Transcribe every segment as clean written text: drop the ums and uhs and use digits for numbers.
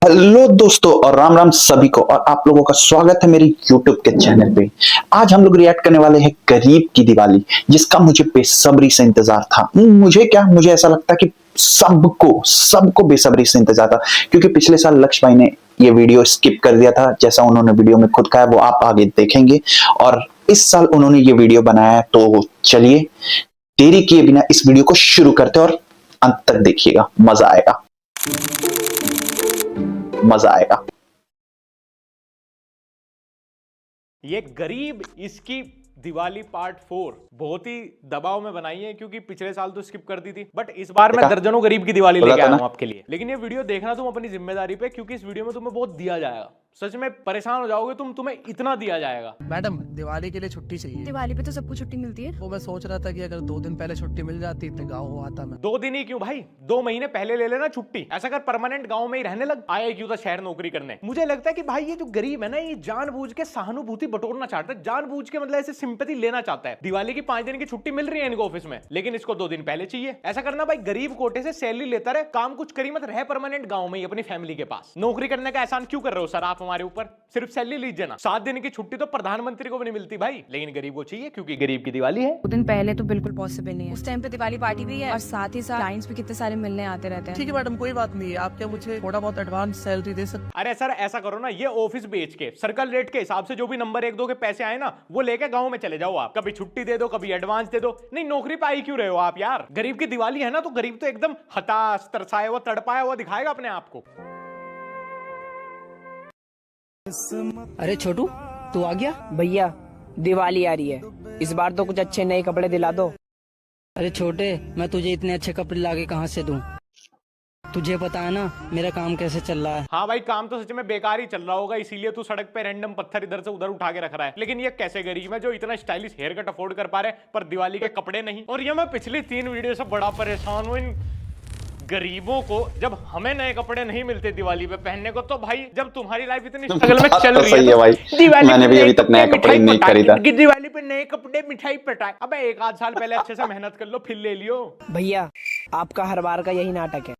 Hello दोस्तों और राम राम सभी को और आप लोगों का स्वागत है मेरे YouTube के चैनल पे। आज हम लोग रिएक्ट करने वाले हैं गरीब की दिवाली, जिसका मुझे बेसब्री से इंतजार था। मुझे ऐसा लगता है कि सबको सबको बेसब्री से इंतजार था, क्योंकि पिछले साल लक्ष्य भाई ने ये वीडियो स्किप कर दिया था। जैसा उन्होंने वीडियो में खुद कहा है वो आप आगे देखेंगे, और इस साल उन्होंने ये वीडियो बनाया है। तो चलिए देरी किए बिना इस वीडियो को शुरू करते हैं और अंत तक देखिएगा, मजा आएगा मजा आएगा। ये गरीब इसकी दिवाली पार्ट 4 बहुत ही दबाव में बनाई है, क्योंकि पिछले साल तो स्किप कर दी थी, बट इस बार मैं दर्जनों गरीब की दिवाली लेके आया हूं आपके लिए। लेकिन ये वीडियो देखना तुम अपनी जिम्मेदारी पे, क्योंकि इस वीडियो में तुम्हें बहुत दिया जाएगा। सच में परेशान हो जाओगे तुम्हें इतना दिया जाएगा। मैडम, दिवाली के लिए छुट्टी चाहिए। दिवाली पे तो सबको छुट्टी मिलती है। वो मैं सोच रहा था कि अगर 2 दिन पहले छुट्टी मिल जाती तो गाँव आता मैं। 2 दिन ही क्यों भाई, 2 महीने पहले ले लेना छुट्टी। ऐसा कर परमानेंट गांव में ही रहने लग, आए क्यों था शहर नौकरी करने। मुझे लगता है कि भाई ये जो गरीब है ना, ये जानबूझ के सहानुभूति बटोरना चाहता है, जानबूझ के मतलब ऐसे सिंपैथी लेना चाहता है। दिवाली की 5 दिन की छुट्टी मिल रही है इनको ऑफिस में, लेकिन इसको 2 दिन पहले चाहिए। ऐसा करना भाई, गरीब कोटे से सैलरी लेता रहे, काम कुछ करी मत, रहे परमानेंट गांव में ही अपनी फैमिली के पास। नौकरी करने का एहसान क्यों कर रहे हो सर आप हमारे ऊपर? सिर्फ सैलरी लीजिए ना। 7 दिन की छुट्टी तो प्रधानमंत्री को भी नहीं मिलती भाई, लेकिन गरीब को चाहिए, क्योंकि गरीब की दिवाली है। 2 दिन पहले तो बिल्कुल पॉसिबल नहीं है। उस टाइम पे दिवाली पार्टी भी है और साथ ही साथ क्लाइंट्स भी कितने सारे मिलने आते रहते हैं। ठीक है मैडम, कोई बात नहीं है। आप क्या मुझे थोड़ा बहुत एडवांस सैलरी दे सकते? अरे सर ऐसा करो ना, ये ऑफिस बेच के सर्कल रेट के हिसाब से जो भी नंबर 1-2 के पैसे आए ना, वो लेके गांव में चले जाओ आप। कभी छुट्टी दे दो, कभी एडवांस दे दो। नहीं नौकरी पाई क्यों रहे हो आप यार? गरीब की दिवाली है ना, तो गरीब तो एकदम हताश, तरसाया हुआ, तड़पाया हुआ दिखाएगा अपने आप को। अरे छोटू, तू आ गया? भैया दिवाली आ रही है, इस बार तो कुछ अच्छे नए कपड़े दिला दो। अरे छोटे, मैं तुझे इतने अच्छे कपड़े लाके कहाँ से दूं? तुझे पता है ना मेरा काम कैसे चल रहा है। हाँ भाई, काम तो सच में बेकार ही चल रहा होगा, इसीलिए तू सड़क पे रैंडम पत्थर इधर से उधर उठा के रख रहा है। लेकिन ये कैसे गरीब है जो इतना स्टाइलिश हेयर कट अफोर्ड कर पा रहे पर दिवाली के कपड़े नहीं। और ये मैं पिछली 3 वीडियो से बड़ा परेशान हूँ इन गरीबों को। जब हमें नए कपड़े नहीं मिलते दिवाली पे पहनने को, तो भाई जब तुम्हारी लाइफ इतनी स्ट्रगल में चल रही है, भाई दिवाली मैंने भी अभी तक नए कपड़े नहीं खरीदा। दिवाली पे नए कपड़े मिठाई पटाए। अबे 1-8 साल पहले अच्छे से मेहनत कर लो, फिर ले लियो। भैया आपका हर बार का यही नाटक है।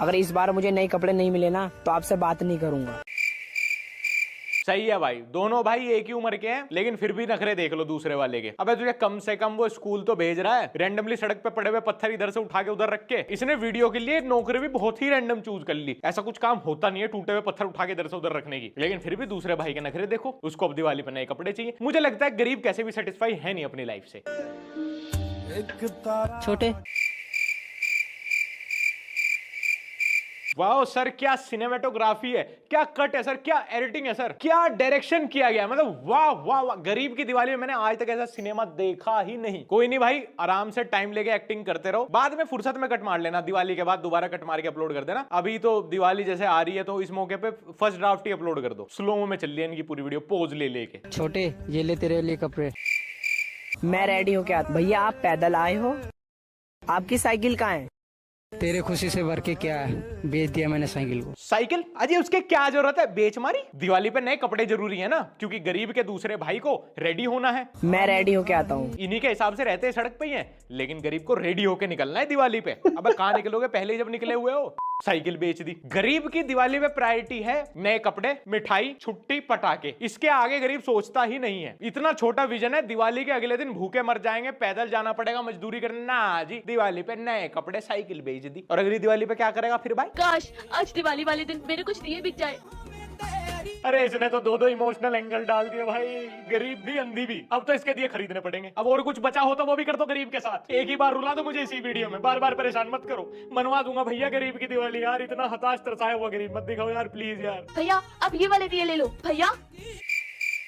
अगर इस बार मुझे नए कपड़े नहीं मिले ना, तो आपसे बात नहीं करूंगा। सही है भाई, दोनों भाई एक ही उम्र के हैं, लेकिन फिर भी नखरे देख लो दूसरे वाले के। अबे तुझे कम से कम वो स्कूल तो भेज रहा है, रैंडमली सड़क पे पड़े हुए पत्थर इधर से उठा के उधर रख के। इसने वीडियो के लिए नौकरी भी बहुत ही रैंडम चूज कर ली। ऐसा कुछ काम होता नहीं है टूटे हुए पत्थर उठा के इधर से उधर रखने की, लेकिन फिर भी दूसरे भाई के नखरे देखो, उसको अब दिवाली पे नए कपड़े चाहिए। मुझे लगता है गरीब कैसे भी सेटिस्फाई है नहीं अपनी लाइफ से। छोटे, वाह सर, क्या सिनेमेटोग्राफी है, क्या कट है सर, क्या एडिटिंग है सर, क्या डायरेक्शन किया गया। मतलब वाह वाह वाह। गरीब की दिवाली में मैंने आज तक ऐसा सिनेमा देखा ही नहीं। कोई नहीं भाई, आराम से टाइम लेके एक्टिंग करते रहो, बाद में फुर्सत में कट मार लेना। दिवाली के बाद दोबारा कट मार के अपलोड कर देना। अभी तो दिवाली जैसे आ रही है, तो इस मौके पे फर्स्ट ड्राफ्ट ही अपलोड कर दो। स्लो में चल रही है इनकी पूरी वीडियो, पोज ले लेके। छोटे ये ले तेरे लिए कपड़े। मैं रेडी हूँ क्या? भैया आप पैदल आए हो? आपकी साइकिल कहाँ है? तेरे खुशी से भर के क्या है, बेच दिया मैंने साइकिल को। साइकिल? अजय उसके क्या जरूरत है, बेच मारी। दिवाली पे नए कपड़े जरूरी है ना, क्योंकि गरीब के दूसरे भाई को रेडी होना है। मैं रेडी होके आता हूँ। इन्हीं के हिसाब से रहते हैं सड़क पे ही हैं, लेकिन गरीब को रेडी होके निकलना है दिवाली पे। अब कहाँ निकलोगे, पहले ही जब निकले हुए हो। साइकिल बेच दी। गरीब की दिवाली में प्रायोरिटी है नए कपड़े, मिठाई, छुट्टी, पटाखे। इसके आगे गरीब सोचता ही नहीं है। इतना छोटा विजन है, दिवाली के अगले दिन भूखे मर जाएंगे, पैदल जाना पड़ेगा, मजदूरी करना। ना जी, दिवाली पे नए कपड़े, साइकिल बेच दी। और अगली दिवाली पे क्या करेगा फिर भाई? काश आज दिवाली वाले दिन मेरे कुछ दिए बिक जाए। अरे इसने तो 2-2 इमोशनल एंगल डाल दिए भाई। गरीब भी अंधी भी, अब तो इसके दिए खरीदने पड़ेंगे। अब और कुछ बचा हो तो वो भी कर दो गरीब के साथ। एक ही बार रुला दो मुझे इसी वीडियो में, बार बार परेशान मत करो। मनवा दूंगा भैया गरीब की दिवाली। यार इतना हताश तरसाया हुआ गरीब मत दिखाओ यार, प्लीज यार। भैया अब ये वाले दिए ले लो। भैया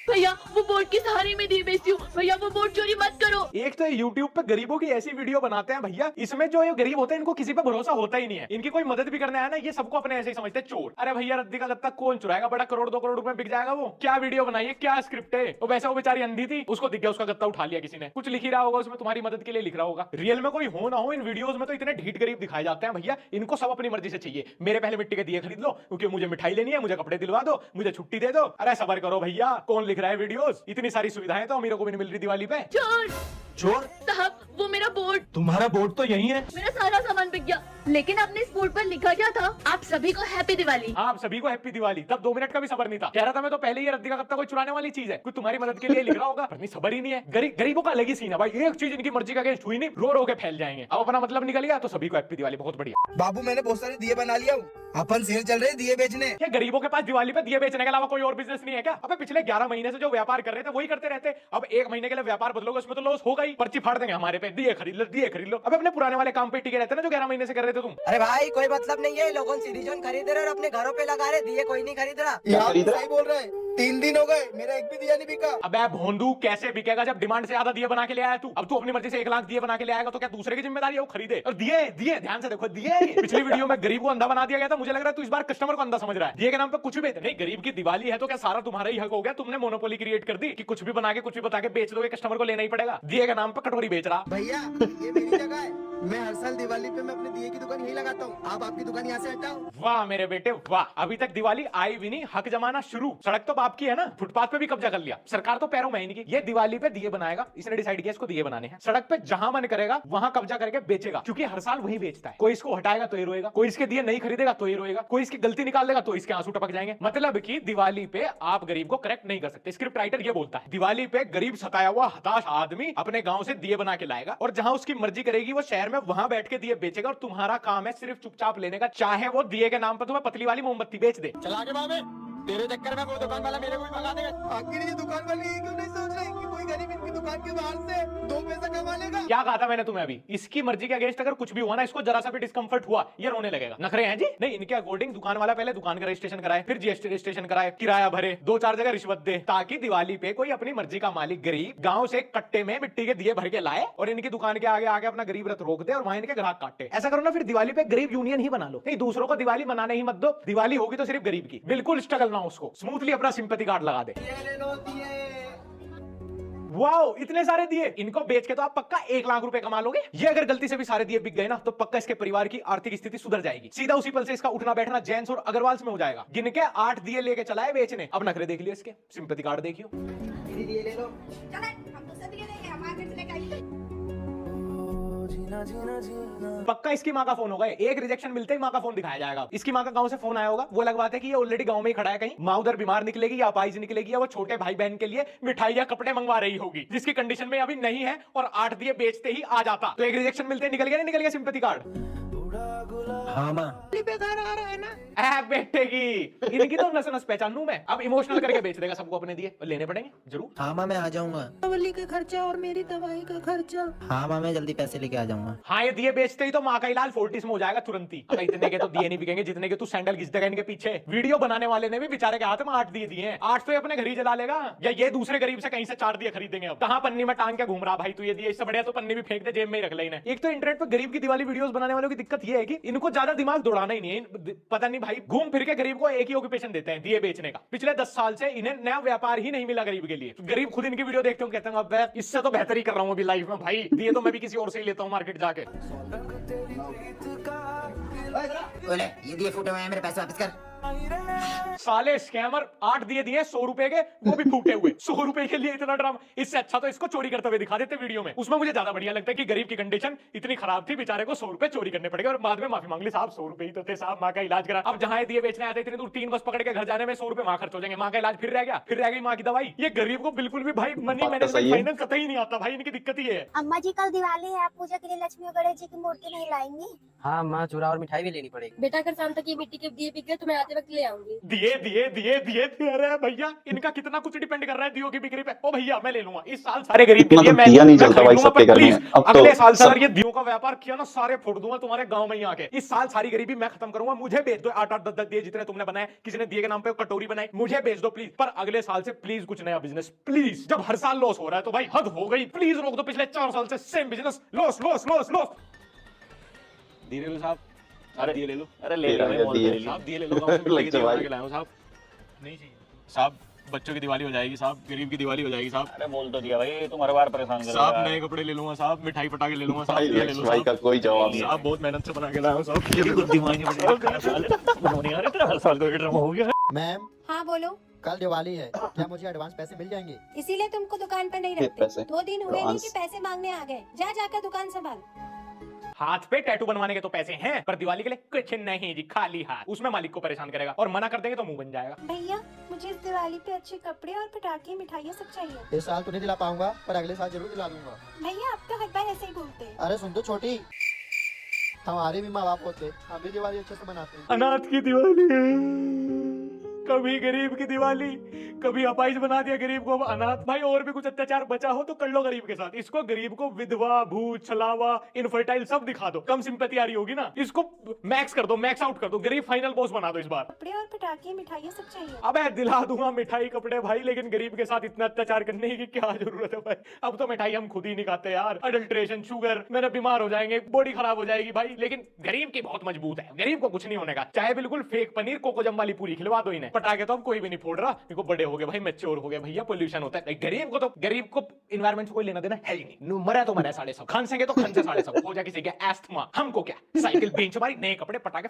भैया वो बोर्ड के सहारे में दिए बेचती हूँ। भैया वो बोर्ड चोरी मत करो। एक तो YouTube पे गरीबों की ऐसी वीडियो बनाते हैं भैया, इसमें जो ये गरीब होते हैं इनको किसी पे भरोसा होता ही नहीं है। इनकी कोई मदद भी करने आया ना, ये सबको अपने ऐसे ही समझते हैं चोर। अरे भैया रद्दी का गत्ता कौन चुराएगा, बड़ा 1-2 करोड़ रुपए बिक जाएगा। वो क्या वीडियो बनाई है, क्या स्क्रिप्ट है। तो वैसे वो बेचारी अंधी थी, उसको दिख गया, उसका गत्ता उठा लिया किसी ने। कुछ लिख ही रहा होगा उसमें, तुम्हारी मदद के लिए लिख रहा होगा। रियल में कोई हो ना हो, इन वीडियोस में तो इतने ढीठ गरीब दिखाए जाते हैं भैया। इनको सब अपनी मर्जी से चाहिए। मेरे पहले मिट्टी के दिए खरीद लो, क्योंकि मुझे मिठाई लेनी है, मुझे कपड़े दिलवा दो, मुझे छुट्टी दे दो। अरे सबर करो भैया, कौन लिख रहा है वीडियोस? इतनी सारी सुविधाएं तो अमीरों को भी नहीं मिल रही दिवाली पे। चोर चोर? साहब वो मेरा बोर्ड, तुम्हारा बोर्ड तो यही है। मेरा सारा सामान बिक गया। लेकिन आपने इस बोर्ड पर लिखा क्या था? आप सभी को हैप्पी दिवाली। हाँ, आप सभी को हैप्पी दिवाली। तब 2 मिनट का भी सबर नहीं था। कह रहा था मैं तो पहले ही रद्दी का कत्ता कोई चुराने वाली चीज है, कोई तुम्हारी मदद के लिए लिख रहा होगा, पर नहीं, सबर ही नहीं है। गरीबों का अलग ही सीन है भाई। एक चीज इनकी मर्जी का अगेंस्ट हुई नहीं, रो रो के फैल जाएंगे। अब अपना मतलब निकल गया तो सभी को हैप्पी दिवाली। बहुत बढ़िया। बाबू मैंने बहुत सारे दिए बना लिया हूँ, अपन सेल चल रहे दिए बेचने। क्या गरीबों के पास दिवाली पे दिए बेचने के अलावा कोई और बिजनेस नहीं है क्या? अबे पिछले 11 महीने से जो व्यापार कर रहे थे वही करते रहते। अब 1 महीने के लिए व्यापार बदलोगे उसमें तो लॉस होगा ही। पर्ची फाड़ देंगे हमारे पे, दिए खरीद लो, दिए खरीद लो। अब अपने पुराने वाले काम पे टिके रहते ना जो 11 महीने से कर रहे थे तुम। अरे भाई कोई मतलब नहीं है, लोगों सीरीजन खरीद रहे और अपने घरों पे लगा रहे, दिए कोई नहीं खरीद रहा। यहाँ तो सही बोल रहे हैं, 3 दिन हो गए मेरा एक भी दिया नहीं बिका। अबे भोंदू, कैसे बिकेगा जब डिमांड से ज्यादा दिए बना के ले आया तू? अब तू अपनी मर्जी से 1 लाख दिए बना के ले आएगा तो क्या दूसरे की जिम्मेदारी है वो खरीदे? और दिए दिए ध्यान से देखो, दिए पिछली वीडियो में गरीब को अंधा बना दिया गया था। मुझे लग रहा है तू इस बार कस्टमर को अंधा समझ रहा है। दिए के नाम पे कुछ भी बेच नहीं। गरीब की दिवाली है तो क्या सारा तुम्हारा ही हक हो गया? तुमने मोनोपोली क्रिएट कर दी कि कुछ भी बना के कुछ भी बता के बेच दोगे, कस्टमर को लेना ही पड़ेगा। दिए के नाम पे कटोरी बेच रहा। भैया ये मेरी जगह है, मैं हर साल दिवाली पे मैं अपने दिए की दुकान यही लगाता हूँ। आप आपकी दुकान यहाँ से हटाओ। वाह मेरे बेटे वाह, अभी तक दिवाली आई भी नहीं, हक जमाना शुरू। सड़क तो बाप की है ना, फुटपाथ पे भी कब्जा कर लिया। सरकार तो पैरों में ही नहीं की। ये दिवाली पे दिए बनाएगा, इसने डिसाइड किया इसको दिए बनाने हैं। सड़क पे जहां मन करेगा वहां कब्जा करके बेचेगा, क्योंकि हर साल वही बेचता है। कोई इसको हटाएगा तो ये रोएगा, कोई इसके दिए नहीं खरीदेगा तो ये रोएगा, कोई इसकी गलती निकाल देगा तो इसके आंसू टपक जाएंगे। मतलब कि दिवाली पे आप गरीब को करेक्ट नहीं कर सकते। स्क्रिप्ट राइटर ये बोलता है दिवाली पे गरीब सताया हुआ हताश आदमी अपने गांव से दिए बना के लाएगा और जहां उसकी मर्जी करेगी वो शहर में वहां बैठ के दिए बेचेगा और तुम्हारा काम है सिर्फ चुपचाप लेने का, चाहे वो दिए के नाम पर तुम्हें पतली वाली मोमबत्ती बेच दे। चला के बाबे, तेरे चक्कर में वो दुकान वाला मेरे को भी भगा देगा। आखिर ये दुकान वाले ये क्यों नहीं सोच रहे कि कोई गरीब इनकी दुकान के बाहर से 2 पैसा कमा लेगा? क्या कहा था मैंने तुम्हें अभी? इसकी मर्जी के अगेंस्ट अगर कुछ भी हुआ ना, इसको जरा सा भी डिस्कंफर्ट हुआ ये रोने लगेगा। नखरे हैं जी? नहीं, इनके अकॉर्डिंग दुकान वाला पहले दुकान का रजिस्ट्रेशन कराए, फिर जीएसटी रजिस्ट्रेशन कराए, किराया भरे, 2-4 जगह रिश्वत दे, ताकि दिवाली पे कोई अपनी मर्जी का मालिक गरीब गांव से कट्टे में मिट्टी के दिए भर के लाए और इनकी दुकान के आगे आगे अपना गरीब रथ रोक दे और वहां इनके ग्राहक काटे। ऐसा करो ना, फिर दिवाली पे गरीब यूनियन ही बना लो। नहीं, दूसरों को दिवाली मनाने ही मत दो। दिवाली होगी तो सिर्फ गरीब की, बिल्कुल स्ट्रगल ना हो, उसको स्मूथली अपना सिंपैथी कार्ड लगा दे। वाओ, इतने सारे दिए। इनको बेच के तो आप पक्का 1 लाख रुपए कमा लोगे। ये अगर गलती से भी सारे दिए बिक गए ना तो पक्का इसके परिवार की आर्थिक स्थिति सुधर जाएगी। सीधा उसी पल से इसका उठना बैठना जैन्स और अग्रवाल्स में हो जाएगा। गिन के 8 दिए लेके चलाए बेचने। अब नखरे देख लियो इसके, सिंपैथी कार्ड देखियो। दिए ले लो। पक्का इसकी माँ का फोन होगा। एक रिजेक्शन मिलते ही माँ का फोन दिखाया जाएगा। इसकी माँ का गांव से फोन आया होगा। वो अलग बात है कि ये ऑलरेडी गांव में ही खड़ा है, कहीं माँ उधर बीमार निकलेगी या अपाहिज निकलेगी या वो छोटे भाई बहन के लिए मिठाई या कपड़े मंगवा रही होगी, जिसकी कंडीशन में अभी नहीं है और 8 दिए बेचते ही आ जाता। तो एक रिजेक्शन मिलते ही निकल गया, नहीं निकल गया सिंपैथी कार्ड? हाँ माँ, बेटे की इनकी तो नस नस पहचानू मैं। अब इमोशनल करके बेच देगा सबको अपने दिए, और लेने पड़ेंगे जरूर। हाँ माँ मैं आ जाऊंगा। दवाली का खर्चा और मेरी दवाई का खर्चा। हाँ माँ मैं जल्दी पैसे लेके आ जाऊंगा। हाँ, ये दिए बेचते ही तो माँ का इलाज फोर्टिस में हो जाएगा तुरंत ही। अब इतने के तो दिए नहीं बिकेंगे जितने के तू सैंडल घिस देगा इनके पीछे। वीडियो बनाने वाले ने भी बेचारे के हाथ में 8 दिए दिए हैं। 8 तो ये अपने घर ही जला लेगा या ये दूसरे गरीब से कहीं से 4 दिए खरीदेंगे। अब कहाँ पन्नी में टांग के घूम रहा भाई तू ये दिए? इससे बढ़िया तो पन्नी भी फेंक दे, जेब में ही रख ले इन्हें। एक तो इंटरनेट पर गरीब की दिवाली वीडियोस बनाने वालों की दिक्कत ये है कि इनको ज्यादा दिमाग दौड़ाना ही नहीं है। पता नहीं भाई, घूम फिर के गरीब को एक ही ऑक्यूपेशन देते हैं, दिए बेचने का। पिछले 10 साल से इन्हें नया व्यापार ही नहीं मिला गरीब के लिए। गरीब खुद इनकी वीडियो देखते हो, कहते हैं अब इससे तो बेहतर ही कर रहा हूं अभी लाइफ में भाई। दिए तो मैं भी किसी और से ही लेता हूं मार्केट जाके। ये दिए फूटे हुए हैं, मेरे पैसे वापस कर। साले स्कैमर 8 दिए दिए 100 रुपए के, वो भी फूटे हुए। 100 रुपए के लिए इतना ड्रामा। इससे अच्छा तो इसको चोरी करते हुए दिखा देते वीडियो में। उसमें मुझे ज्यादा बढ़िया लगता है कि गरीब की कंडीशन इतनी खराब थी, बेचारे को 100 रुपए चोरी करने पड़ेगा और बाद में माफी मांग ली, साहब 100 रुपए ही तो थे साहब, माँ का इलाज करा। अब जहां दिए बेचने आते इतनी दूर 3 बस पकड़ के घर जाने में 100 रुपए वहां खर्च हो जाएंगे। माँ का इलाज फिर रह गया, फिर रह गई माँ की दवाई। ये गरीब को बिल्कुल भी भाई मनी मैनेजमेंट फाइनेंस कतई ही नहीं आता भाई। इनकी दिक्कत ही है। अम्मा जी कल दिवाली है, आप पूजा के लिए लक्ष्मी और गणेश जी की मूर्ति नहीं लाएंगी? हाँ माँ, चूरा और मिठाई भी लेनी पड़ेगी। बेटा अगर शाम तक ये मिट्टी के दिए बिक गए तो मैं आते वक्त ले आऊंगी। दिए दिए दिए दिए अरे भैया, इनका कितना कुछ डिपेंड कर रहा है दियों की बिक्री पे। ओ भैया मैं ले लूंगा इस साल सारे गरीब के लिए। मैं दिया नहीं जलता भाई सबके घर में। अब तो अगले साल सर ये दियों का व्यापार किया ना, सारे फोड़ दूंगा तुम्हारे गांव में ही आके। इस साल सारी गरीबी मैं खत्म करूंगा। मुझे बेच दो 8-8 10-10 दिए जितने तुमने बनाए। किसी ने दिए के नाम पे कटोरी बनाई, मुझे बेच दो प्लीज। पर अगले साल से प्लीज कुछ नया बिजनेस प्लीज। जब हर साल लॉस हो रहा है तो भाई हद हो गई, प्लीज रोक दो। पिछले 4 साल से same business, loss loss loss loss. दिए ले लो साहब, अरे दिए ले लो, अरे ले लो साहब, दिए ले लो साहब। नहीं चाहिए साहब, बच्चों की दिवाली हो जाएगी साहब, गरीब की दिवाली हो जाएगी साहब। अरे बोल तो दिया भाई, तुम हर बार परेशान कर साहब। नए कपड़े ले लूंगा साहब, मिठाई पटाखे ले लूंगा साहब, दिए ले लो भाई का कोई जवाब नहीं साहब। बहुत मेहनत से बना के लाया हूं साहब। दिमाग नहीं बनेगा हर साल का ड्रामा हो गया। मैम हाँ बोलो। कल दिवाली है, क्या मुझे एडवांस पैसे मिल जाएंगे? इसीलिए तुमको दुकान पर नहीं ये रखते। पैसे 2 दिन हुए नहीं एडवांस। कि पैसे मांगने आ गए। जा जाकर दुकान संभाल। हाथ पे टैटू बनवाने के तो पैसे हैं, पर दिवाली के लिए कुछ नहीं जी, खाली हाथ। उसमें मालिक को परेशान करेगा और मना कर देंगे तो मुंह बन जाएगा। भैया मुझे इस दिवाली पे अच्छे कपड़े और पटाखे मिठाइयाँ सब चाहिए। इस साल तो नहीं दिला पाऊंगा, पर अगले साल जरूर दिला दूंगा। भैया आप तो हर बार ऐसे ही बोलते हैं। अरे सुन तो छोटी, हमारे भी माँ बाप होते, हम भी दिवाली अच्छे से मनाते हैं। अनाथ की दिवाली कभी गरीब की दिवाली, कभी अपाइज बना दिया गरीब को अब अनाथ। भाई और भी कुछ अत्याचार बचा हो तो कर लो गरीब के साथ। इसको गरीब को विधवा, भूत, छलावा, इनफर्टाइल सब दिखा दो, कम सिंपैथी आ रही होगी ना। इसको मैक्स कर दो, मैक्स आउट कर दो, गरीब फाइनल बॉस बना दो इस बार। कपड़े और पटाखे मिठाइयाँ सब चाहिए। अबे दिला दूंगा मिठाई कपड़े भाई, लेकिन गरीब के साथ इतना अत्याचार करने की क्या जरूरत है भाई। अब तो मिठाई हम खुद ही नहीं खाते यार। अडल्ट्रेशन, शुगर, मेरे बीमार हो जाएंगे, बॉडी खराब हो जाएगी भाई। लेकिन गरीब की बहुत मजबूत है, गरीब को कुछ नहीं होने का। चाहे बिल्कुल फेक पनीर कोकोजम वाली पूरी खिलवा दो इन्हें। पटाखे तो अब कोई भी नहीं फोड़ रहा, इनको बड़े हो गए भाई, मैच्योर हो गए भैया, पोल्यूशन होता है। गरीब को इन्वायरमेंट से कोई लेना देना है ही नहीं। मरा तो मरा साढ़े सब, खांसेंगे तो खांसे साढ़े सब, हो जाए किसी के एस्थमा, हमको क्या। साइकिल बेंच हमारी, नए कपड़े, पटाखे,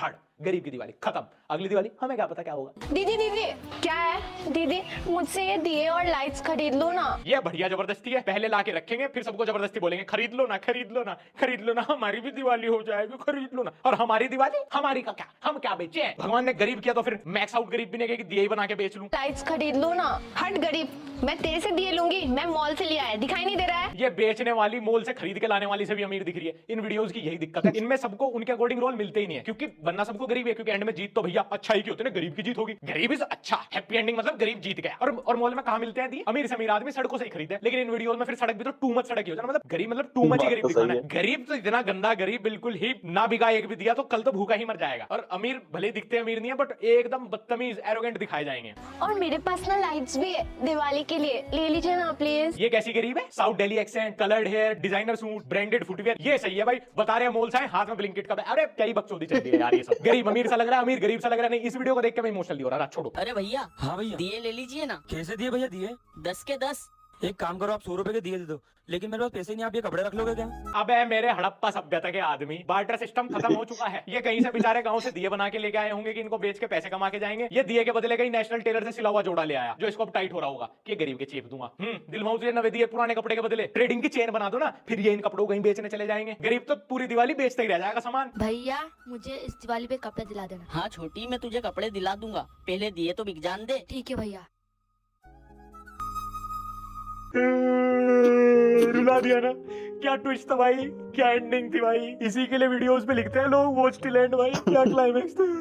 फड़। गरीब की दिवाली खत्म। अगली दिवाली हमें क्या पता क्या होगा। दीदी दीदी क्या है? दीदी मुझसे ये दिए और लाइट्स खरीद लो ना। ये बढ़िया जबरदस्ती है, पहले ला के रखेंगे फिर सबको जबरदस्ती बोलेंगे खरीद लो ना, खरीद लो ना, खरीद लो ना, हमारी भी दिवाली हो जाएगी, खरीद लो ना। और हमारी दिवाली, हमारी का क्या, हम क्या बेचे हैं? भगवान ने गरीब किया तो फिर मैक्स आउट गरीब भी नहीं कि दिए ही बना के बेच लूं। लाइट्स खरीद लो ना। हट गरीब, मैं तेरे से दिए लूंगी, मैं मॉल से लिया है, दिखाई नहीं दे रहा है? ये बेचने वाली मोल से खरीद के लाने वाली से भी अमीर दिख रही है। इन वीडियोस की यही दिक्कत है, इनमें सबको उनके अकॉर्डिंग रोल मिलते ही नहीं है, क्योंकि बनना सबको गरीब है। क्योंकि एंड में जीत तो भैया अच्छा ही की होती है ना, गरीब की जीत होगी। गरीब इज अच्छा, हैप्पी एंडिंग मतलब गरीब जीत गया। और मॉल में कहां मिलते हैं दिए? अमीर से अमीर आदमी सड़कों से ही खरीदे। लेकिन इन वीडियोस में फिर सड़क भी तो टू मच सड़क ही हो जाना, मतलब गरीब मतलब टू मच ही गरीब दिखाना है। गरीब तो इतना गंदा गरीब, बिल्कुल ही ना बिका एक भी दिया तो कल तो भूखा ही मर जाएगा। और अमीर भले दिखते अमीर नहीं है, बट एकदम बदतमीज, एरोगेंट दिखाए जाएंगे। और मेरे पास ना लाइट्स भी है दिवाली के लिए, ले लीजिए ना प्लीज। ये कैसी गरीब है? South Delhi accent, coloured hair, designer suit, branded footwear, ये सही है भाई। बता रहे हैं मोल से हाथ में ब्लिंकिट का। अरे क्या ही बकचोदी चल रही है यार ये सब। गरीब अमीर सा लग रहा है, अमीर गरीब सा लग रहा है। नहीं, इस वीडियो को देख के मैं इमोशनल हो रहा है। छोड़ो। अरे भैया, हाँ भैया, दिए ले लीजिए ना। कैसे दिए भैया दिए? 10 के 10। एक काम करो, आप 100 रुपए के दिए दे दो, लेकिन मेरे पास पैसे नहीं, आप ये कपड़े रख लोगे क्या? अबे मेरे हड़प्पा सभ्यता के आदमी, बार्टर सिस्टम खत्म हो चुका है। ये कहीं से बेचारे गांव से दिए बना के लेके आए होंगे कि इनको बेच के पैसे कमा के जाएंगे। ये दिए के बदले कहीं नेशनल टेलर से सिला हुआ जोड़ा ले आया, जो इसको अब टाइट हो रहा होगा कि गरीब के चेप दूंगा। दिलवाऊं तुझे नवे दिए पुराने कपड़े के बदले, ट्रेडिंग की चेन बना दो ना, फिर ये इन कपड़ों को कहीं बेचने चले जाएंगे। गरीब तो पूरी दिवाली बेचते ही रह जाएगा सामान। भैया मुझे इस दिवाली पे कपड़े दिला देना। हाँ छोटी, मैं तुझे कपड़े दिला दूंगा, पहले दिए तो बिक जान दे। ठीक है भैया। रुला दिया ना, क्या ट्विस्ट था भाई, क्या एंडिंग थी भाई। इसी के लिए वीडियोस पे लिखते हैं लोग वॉच टिल एंड भाई, क्या क्लाइमेक्स था।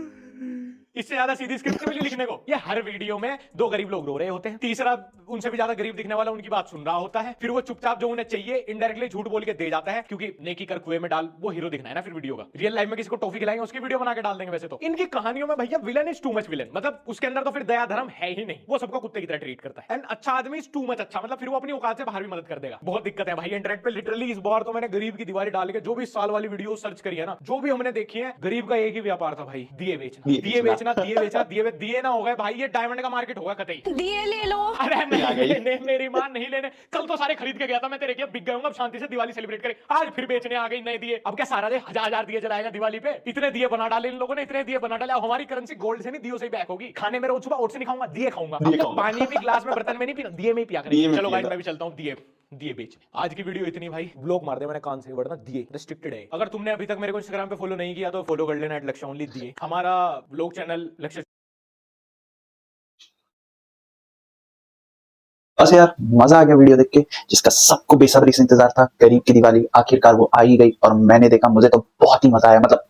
इससे ज्यादा सीधी स्क्रिप्ट मिली लिखने को। ये हर वीडियो में 2 गरीब लोग रो रहे होते हैं, तीसरा उनसे भी ज्यादा गरीब दिखने वाला उनकी बात सुन रहा होता है, फिर वो चुपचाप जो उन्हें चाहिए इनडायरेक्टली झूठ बोल के दे जाता है, क्योंकि नेकी कर कुएं में डाल, वो हीरो दिखना है ना फिर वीडियो का। रियल लाइफ में किसी को टॉफी खिलाएंगे उसकी वीडियो बना के डाल देंगे। वैसे तो इनकी कहानियों में भैया villain is too much villain, मतलब उसके अंदर तो फिर दया धर्म है ही नहीं, वो सबको कुत्ते की तरह ट्रीट करता है। एंड अच्छा आदमी इज टू मच अच्छा, मतलब फिर वो अपनी औकात से बाहर भी मदद कर देगा। बहुत दिक्कत है भाई इंटरनेट पे। लिटरली इस बार तो मैंने गरीब की दिवाली डाल के जो भी साल वाली वीडियो सर्च करी है ना, जो भी हमने देखी है, गरीब का एक ही व्यापार था भाई, दिए बेचना, दिए बेचना, दिए बेचना, दिए ना हो गए भाई, ये डायमंड का मार्केट होगा कतई। दिए ले लो। अरे नहीं, मेरी मां नहीं लेने, कल तो सारे खरीद के गया था मैं तेरे, बिक गए होंगे, अब शांति से दिवाली सेलिब्रेट करें। आज फिर बेचने आ गई नए दिए। अब क्या सारा दिन 1000 दिए जलाएगा दिवाली पे? इतने दिए बना डाले इन लोगों ने, इतने दिए बना डाले। अब हमारी करेंसी गोल्ड से नहीं दियो से ही बैक होगी। खाने में रोज सुबह ओट्स नहीं खाऊंगा, दिए खाऊंगा। पानी भी ग्लास में बर्तन में नहीं पीना, दिए में ही पिया करेंगे। चलो गाइस मैं भी चलता हूं दिए बेचने। आज की वीडियो इतनी भाई, ब्लॉग मार दे मैंने कान से वरना दिए रिस्ट्रिक्टेड है। अगर तुमने अभी तक मेरे को इंस्टाग्राम पे फॉलो नहीं किया तो फॉलो कर लेना @लक्ष्य ओनली दिए। हमारा ब्लॉग चैनल लक्ष्य। बस यार मजा आ गया वीडियो देख के, जिसका सबको बेसब्री से इंतजार था। गरीब की दिवाली आखिरकार वो आ ही गई और मैंने देखा, मुझे तो बहुत ही मजा आया। मतलब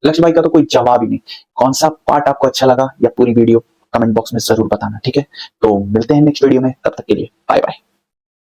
लक्ष्य भाई का तो कोई जवाब ही नहीं। कौन सा पार्ट आपको अच्छा लगा या पूरी वीडियो कमेंट बॉक्स में जरूर बताना, ठीक है? तो मिलते हैं नेक्स्ट वीडियो में, तब तक के लिए बाय बाय।